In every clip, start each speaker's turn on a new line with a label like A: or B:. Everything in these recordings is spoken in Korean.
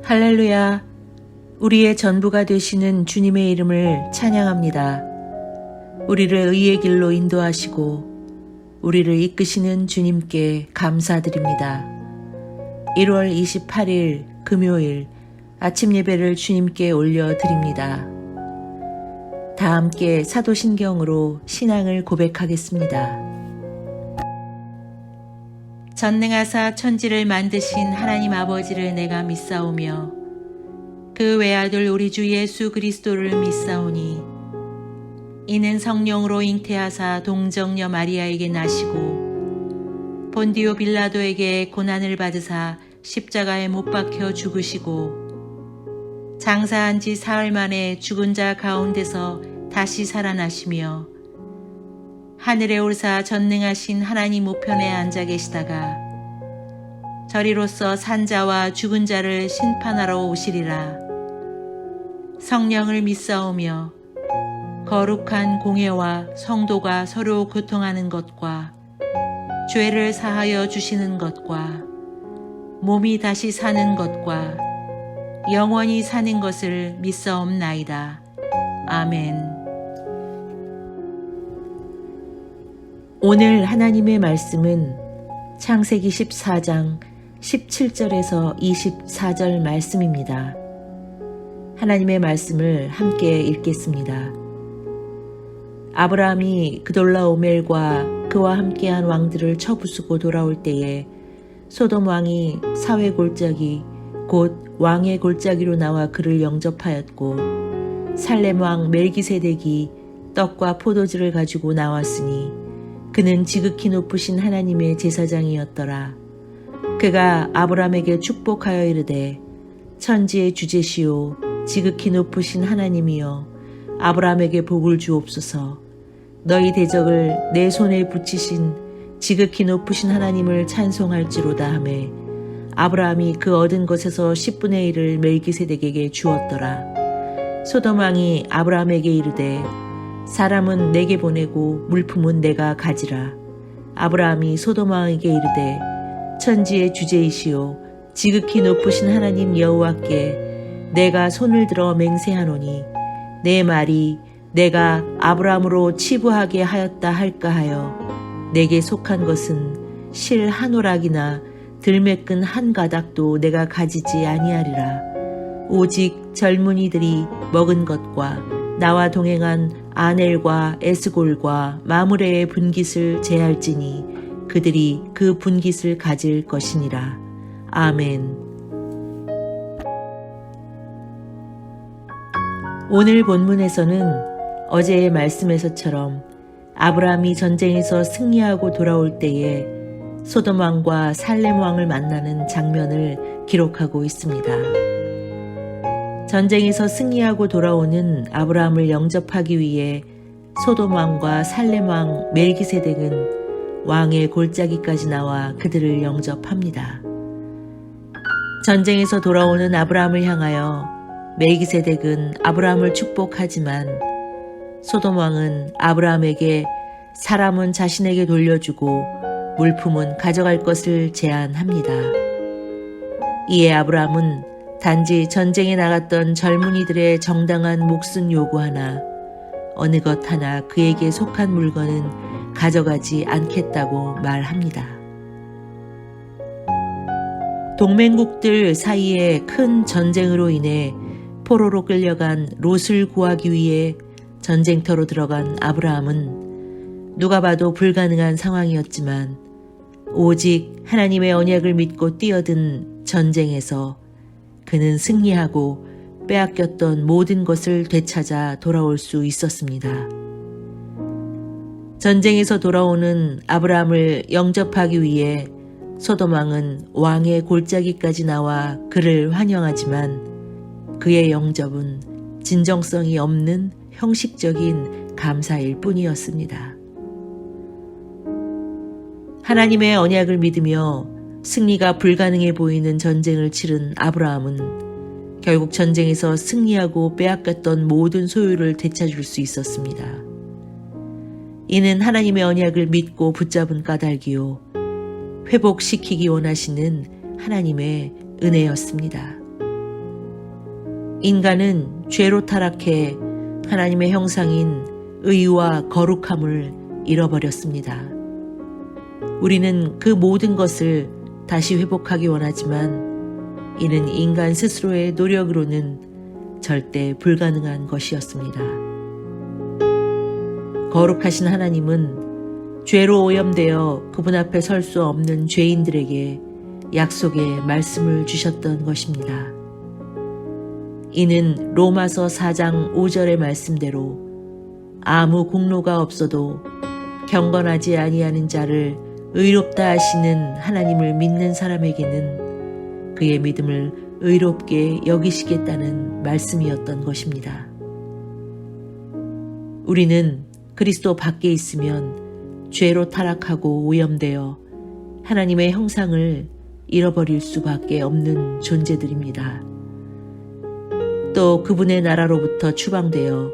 A: 할렐루야! 우리의 전부가 되시는 주님의 이름을 찬양합니다. 우리를 의의 길로 인도하시고 우리를 이끄시는 주님께 감사드립니다. 1월 28일 금요일 아침 예배를 주님께 올려드립니다. 다 함께 사도신경으로 신앙을 고백하겠습니다. 전능하사 천지를 만드신 하나님 아버지를 내가 믿사오며 그 외아들 우리 주 예수 그리스도를 믿사오니 이는 성령으로 잉태하사 동정녀 마리아에게 나시고 본디오 빌라도에게 고난을 받으사 십자가에 못 박혀 죽으시고 장사한 지 사흘 만에 죽은 자 가운데서 다시 살아나시며 하늘에 올사 전능하신 하나님 우편에 앉아 계시다가 저리로서 산자와 죽은 자를 심판하러 오시리라. 성령을 믿사오며 거룩한 공회와 성도가 서로 교통하는 것과 죄를 사하여 주시는 것과 몸이 다시 사는 것과 영원히 사는 것을 믿사옵나이다. 아멘. 오늘 하나님의 말씀은 창세기 14장 17절에서 24절 말씀입니다. 하나님의 말씀을 함께 읽겠습니다. 아브라함이 그돌라오멜과 그와 함께한 왕들을 쳐부수고 돌아올 때에 소돔 왕이 사회 골짜기 곧 왕의 골짜기로 나와 그를 영접하였고 살렘 왕 멜기세덱이 떡과 포도주를 가지고 나왔으니 그는 지극히 높으신 하나님의 제사장이었더라. 그가 아브라함에게 축복하여 이르되 천지의 주제시오 지극히 높으신 하나님이여 아브라함에게 복을 주옵소서. 너희 대적을 내 손에 붙이신 지극히 높으신 하나님을 찬송할지로다 하매 아브라함이 그 얻은 것에서 10분의 1을 멜기세덱에게 주었더라. 소돔 왕이 아브라함에게 이르되 사람은 내게 보내고 물품은 내가 가지라. 아브라함이 소돔 왕에게 이르되 천지의 주제이시오 지극히 높으신 하나님 여호와께 내가 손을 들어 맹세하노니 내 말이 내가 아브라함으로 치부하게 하였다 할까 하여 내게 속한 것은 실 한 오락이나 들매끈 한 가닥도 내가 가지지 아니하리라. 오직 젊은이들이 먹은 것과 나와 동행한 아넬과 에스골과 마므레의 분깃을 제할지니 그들이 그 분깃을 가질 것이니라. 아멘. 오늘 본문에서는 어제의 말씀에서처럼 아브라함이 전쟁에서 승리하고 돌아올 때에 소돔 왕과 살렘 왕을 만나는 장면을 기록하고 있습니다. 전쟁에서 승리하고 돌아오는 아브라함을 영접하기 위해 소돔 왕과 살렘 왕 멜기세덱은 왕의 골짜기까지 나와 그들을 영접합니다. 전쟁에서 돌아오는 아브라함을 향하여 멜기세덱은 아브라함을 축복하지만 소돔 왕은 아브라함에게 사람은 자신에게 돌려주고 물품은 가져갈 것을 제안합니다. 이에 아브라함은 단지 전쟁에 나갔던 젊은이들의 정당한 몫은 요구하나 어느 것 하나 그에게 속한 물건은 가져가지 않겠다고 말합니다. 동맹국들 사이에 큰 전쟁으로 인해 포로로 끌려간 롯을 구하기 위해 전쟁터로 들어간 아브라함은 누가 봐도 불가능한 상황이었지만 오직 하나님의 언약을 믿고 뛰어든 전쟁에서 그는 승리하고 빼앗겼던 모든 것을 되찾아 돌아올 수 있었습니다. 전쟁에서 돌아오는 아브라함을 영접하기 위해 소돔 왕은 왕의 골짜기까지 나와 그를 환영하지만 그의 영접은 진정성이 없는 형식적인 감사일 뿐이었습니다. 하나님의 언약을 믿으며 승리가 불가능해 보이는 전쟁을 치른 아브라함은 결국 전쟁에서 승리하고 빼앗겼던 모든 소유를 되찾을 수 있었습니다. 이는 하나님의 언약을 믿고 붙잡은 까닭이요 회복시키기 원하시는 하나님의 은혜였습니다. 인간은 죄로 타락해 하나님의 형상인 의와 거룩함을 잃어버렸습니다. 우리는 그 모든 것을 다시 회복하기 원하지만 이는 인간 스스로의 노력으로는 절대 불가능한 것이었습니다. 거룩하신 하나님은 죄로 오염되어 그분 앞에 설 수 없는 죄인들에게 약속의 말씀을 주셨던 것입니다. 이는 로마서 4장 5절의 말씀대로 아무 공로가 없어도 경건하지 아니하는 자를 의롭다 하시는 하나님을 믿는 사람에게는 그의 믿음을 의롭게 여기시겠다는 말씀이었던 것입니다. 우리는 그리스도 밖에 있으면 죄로 타락하고 오염되어 하나님의 형상을 잃어버릴 수밖에 없는 존재들입니다. 또 그분의 나라로부터 추방되어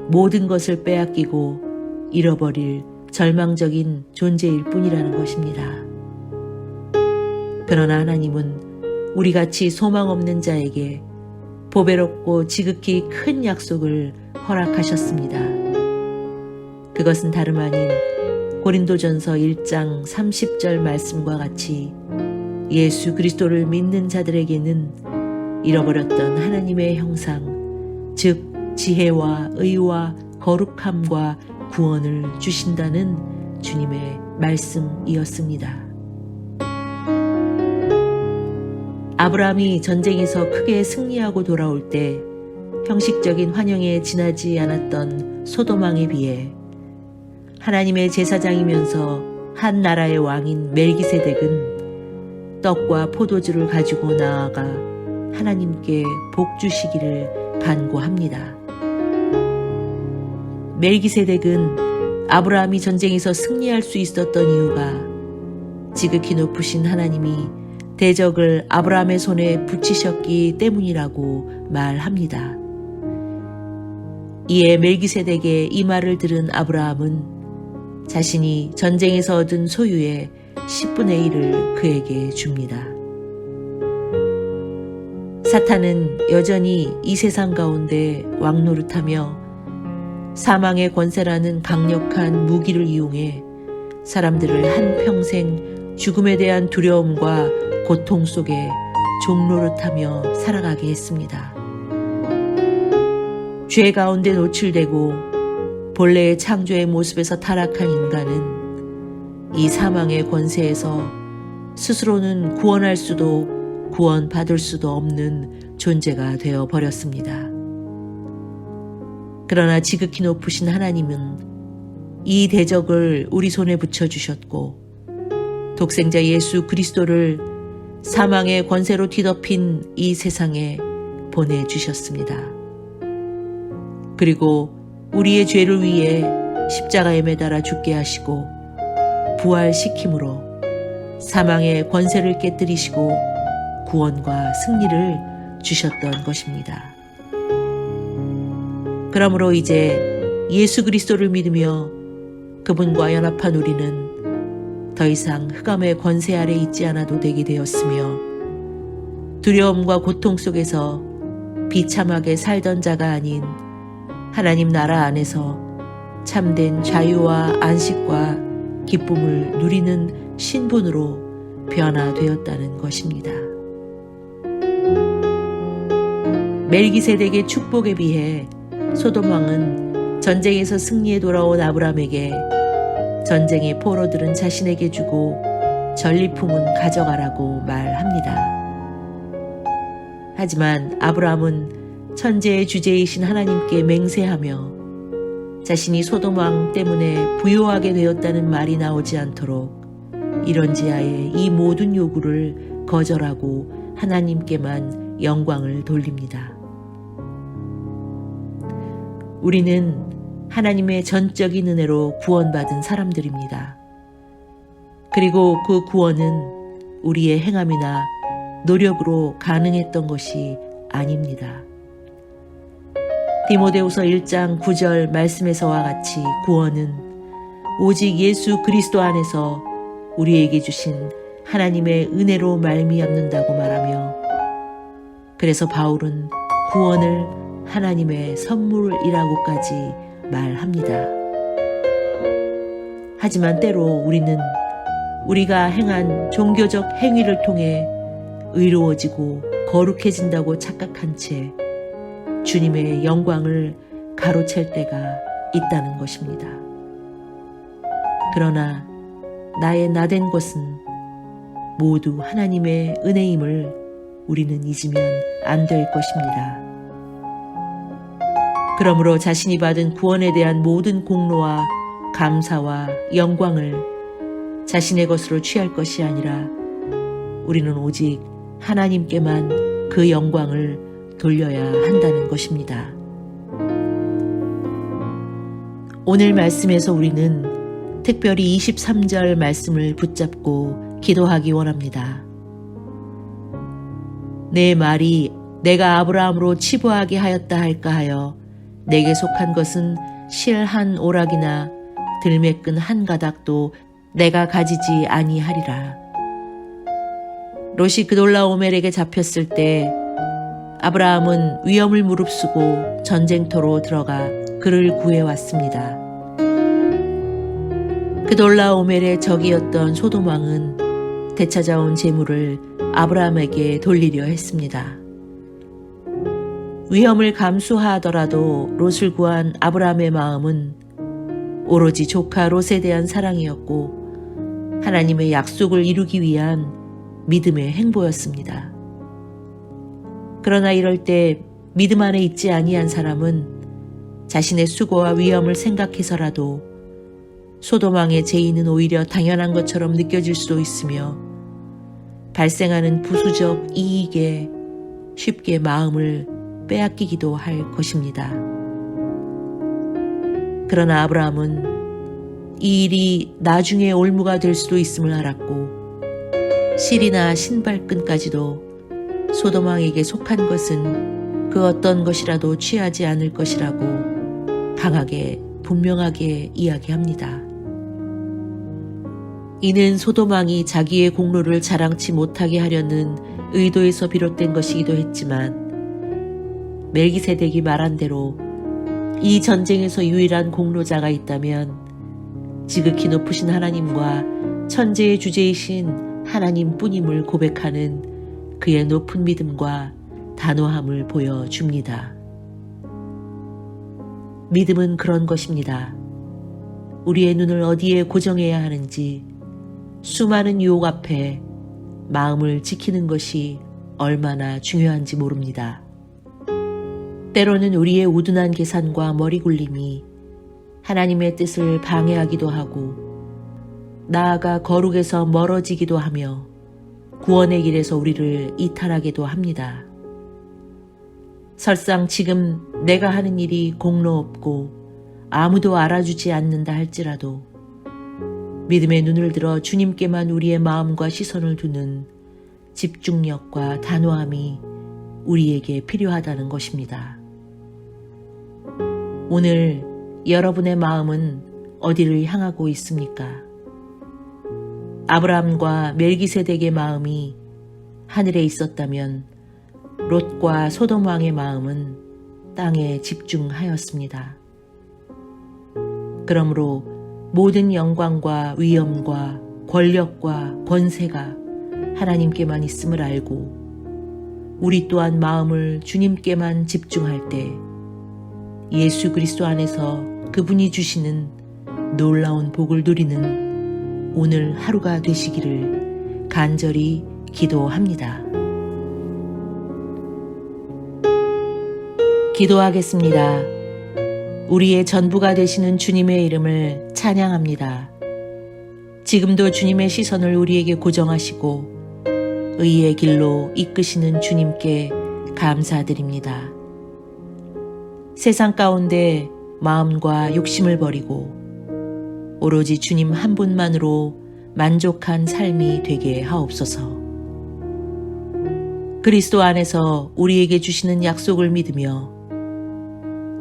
A: 모든 것을 빼앗기고 잃어버릴 절망적인 존재일 뿐이라는 것입니다. 그러나 하나님은 우리같이 소망 없는 자에게 보배롭고 지극히 큰 약속을 허락하셨습니다. 그것은 다름 아닌 고린도전서 1장 30절 말씀과 같이 예수 그리스도를 믿는 자들에게는 잃어버렸던 하나님의 형상, 즉 지혜와 의와 거룩함과 구원을 주신다는 주님의 말씀이었습니다. 아브라함이 전쟁에서 크게 승리하고 돌아올 때 형식적인 환영에 지나지 않았던 소돔왕에 비해 하나님의 제사장이면서 한 나라의 왕인 멜기세덱은 떡과 포도주를 가지고 나아가 하나님께 복 주시기를 간구합니다. 멜기세덱은 아브라함이 전쟁에서 승리할 수 있었던 이유가 지극히 높으신 하나님이 대적을 아브라함의 손에 붙이셨기 때문이라고 말합니다. 이에 멜기세덱의 이 말을 들은 아브라함은 자신이 전쟁에서 얻은 소유의 10분의 1을 그에게 줍니다. 사탄은 여전히 이 세상 가운데 왕노릇하며 사망의 권세라는 강력한 무기를 이용해 사람들을 한평생 죽음에 대한 두려움과 고통 속에 종노릇하며 살아가게 했습니다. 죄 가운데 노출되고 본래의 창조의 모습에서 타락한 인간은 이 사망의 권세에서 스스로는 구원할 수도 구원받을 수도 없는 존재가 되어 버렸습니다. 그러나 지극히 높으신 하나님은 이 대적을 우리 손에 붙여주셨고 독생자 예수 그리스도를 사망의 권세로 뒤덮인 이 세상에 보내주셨습니다. 그리고 우리의 죄를 위해 십자가에 매달아 죽게 하시고 부활시킴으로 사망의 권세를 깨뜨리시고 구원과 승리를 주셨던 것입니다. 그러므로 이제 예수 그리스도를 믿으며 그분과 연합한 우리는 더 이상 흑암의 권세 아래 있지 않아도 되게 되었으며 두려움과 고통 속에서 비참하게 살던 자가 아닌 하나님 나라 안에서 참된 자유와 안식과 기쁨을 누리는 신분으로 변화되었다는 것입니다. 멜기세덱의 축복에 비해 소돔 왕은 전쟁에서 승리해 돌아온 아브라함에게 전쟁의 포로들은 자신에게 주고 전리품은 가져가라고 말합니다. 하지만 아브라함은 천재의 주제이신 하나님께 맹세하며 자신이 소돔 왕 때문에 부요하게 되었다는 말이 나오지 않도록 이런지하에 이 모든 요구를 거절하고 하나님께만 영광을 돌립니다. 우리는 하나님의 전적인 은혜로 구원받은 사람들입니다. 그리고 그 구원은 우리의 행함이나 노력으로 가능했던 것이 아닙니다. 디모데후서 1장 9절 말씀에서와 같이 구원은 오직 예수 그리스도 안에서 우리에게 주신 하나님의 은혜로 말미암는다고 말하며 그래서 바울은 구원을 하나님의 선물이라고까지 말합니다. 하지만 때로 우리는 우리가 행한 종교적 행위를 통해 의로워지고 거룩해진다고 착각한 채 주님의 영광을 가로챌 때가 있다는 것입니다. 그러나 나의 나된 것은 모두 하나님의 은혜임을 우리는 잊으면 안 될 것입니다. 그러므로 자신이 받은 구원에 대한 모든 공로와 감사와 영광을 자신의 것으로 취할 것이 아니라 우리는 오직 하나님께만 그 영광을 돌려야 한다는 것입니다. 오늘 말씀에서 우리는 특별히 23절 말씀을 붙잡고 기도하기 원합니다. 내 말이 내가 아브라함으로 치부하게 하였다 할까 하여 내게 속한 것은 실 한 오락이나 들매끈 한 가닥도 내가 가지지 아니하리라. 롯이 그돌라오멜에게 잡혔을 때 아브라함은 위험을 무릅쓰고 전쟁터로 들어가 그를 구해왔습니다. 그돌라오멜의 적이었던 소돔왕은 되찾아온 재물을 아브라함에게 돌리려 했습니다. 위험을 감수하더라도 롯을 구한 아브라함의 마음은 오로지 조카 롯에 대한 사랑이었고 하나님의 약속을 이루기 위한 믿음의 행보였습니다. 그러나 이럴 때 믿음 안에 있지 아니한 사람은 자신의 수고와 위험을 생각해서라도 소돔왕의 죄인은 오히려 당연한 것처럼 느껴질 수도 있으며 발생하는 부수적 이익에 쉽게 마음을 빼앗기기도 할 것입니다. 그러나 아브라함은 이 일이 나중에 올무가 될 수도 있음을 알았고 실이나 신발끈까지도 소돔왕에게 속한 것은 그 어떤 것이라도 취하지 않을 것이라고 강하게 분명하게 이야기합니다. 이는 소돔왕이 자기의 공로를 자랑치 못하게 하려는 의도에서 비롯된 것이기도 했지만 멜기세덱이 말한 대로 이 전쟁에서 유일한 공로자가 있다면 지극히 높으신 하나님과 천재의 주제이신 하나님뿐임을 고백하는 그의 높은 믿음과 단호함을 보여줍니다. 믿음은 그런 것입니다. 우리의 눈을 어디에 고정해야 하는지 수많은 유혹 앞에 마음을 지키는 것이 얼마나 중요한지 모릅니다. 때로는 우리의 우둔한 계산과 머리 굴림이 하나님의 뜻을 방해하기도 하고 나아가 거룩에서 멀어지기도 하며 구원의 길에서 우리를 이탈하기도 합니다. 설상 지금 내가 하는 일이 공로 없고 아무도 알아주지 않는다 할지라도 믿음의 눈을 들어 주님께만 우리의 마음과 시선을 두는 집중력과 단호함이 우리에게 필요하다는 것입니다. 오늘 여러분의 마음은 어디를 향하고 있습니까? 아브라함과 멜기세덱의 마음이 하늘에 있었다면 롯과 소돔 왕의 마음은 땅에 집중하였습니다. 그러므로 모든 영광과 위엄과 권력과 권세가 하나님께만 있음을 알고 우리 또한 마음을 주님께만 집중할 때 예수 그리스도 안에서 그분이 주시는 놀라운 복을 누리는 오늘 하루가 되시기를 간절히 기도합니다. 기도하겠습니다. 우리의 전부가 되시는 주님의 이름을 찬양합니다. 지금도 주님의 시선을 우리에게 고정하시고 의의 길로 이끄시는 주님께 감사드립니다. 세상 가운데 마음과 욕심을 버리고 오로지 주님 한 분만으로 만족한 삶이 되게 하옵소서. 그리스도 안에서 우리에게 주시는 약속을 믿으며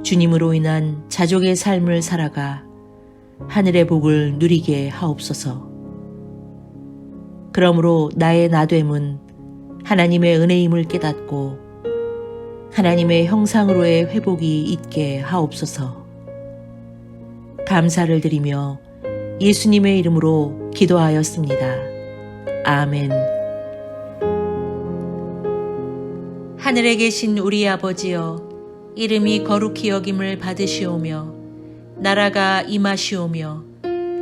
A: 주님으로 인한 자족의 삶을 살아가 하늘의 복을 누리게 하옵소서. 그러므로 나의 나됨은 하나님의 은혜임을 깨닫고 하나님의 형상으로의 회복이 있게 하옵소서. 감사를 드리며 예수님의 이름으로 기도하였습니다. 아멘. 하늘에 계신 우리 아버지여, 이름이 거룩히 여김을 받으시오며 나라가 임하시오며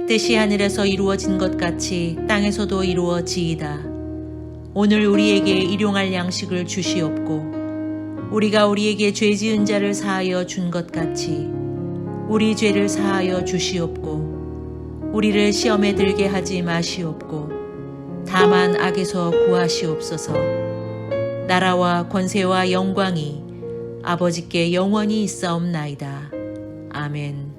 A: 뜻이 하늘에서 이루어진 것 같이 땅에서도 이루어지이다. 오늘 우리에게 일용할 양식을 주시옵고 우리가 우리에게 죄 지은 자를 사하여 준 것 같이 우리 죄를 사하여 주시옵고 우리를 시험에 들게 하지 마시옵고 다만 악에서 구하시옵소서. 나라와 권세와 영광이 아버지께 영원히 있사옵나이다. 아멘.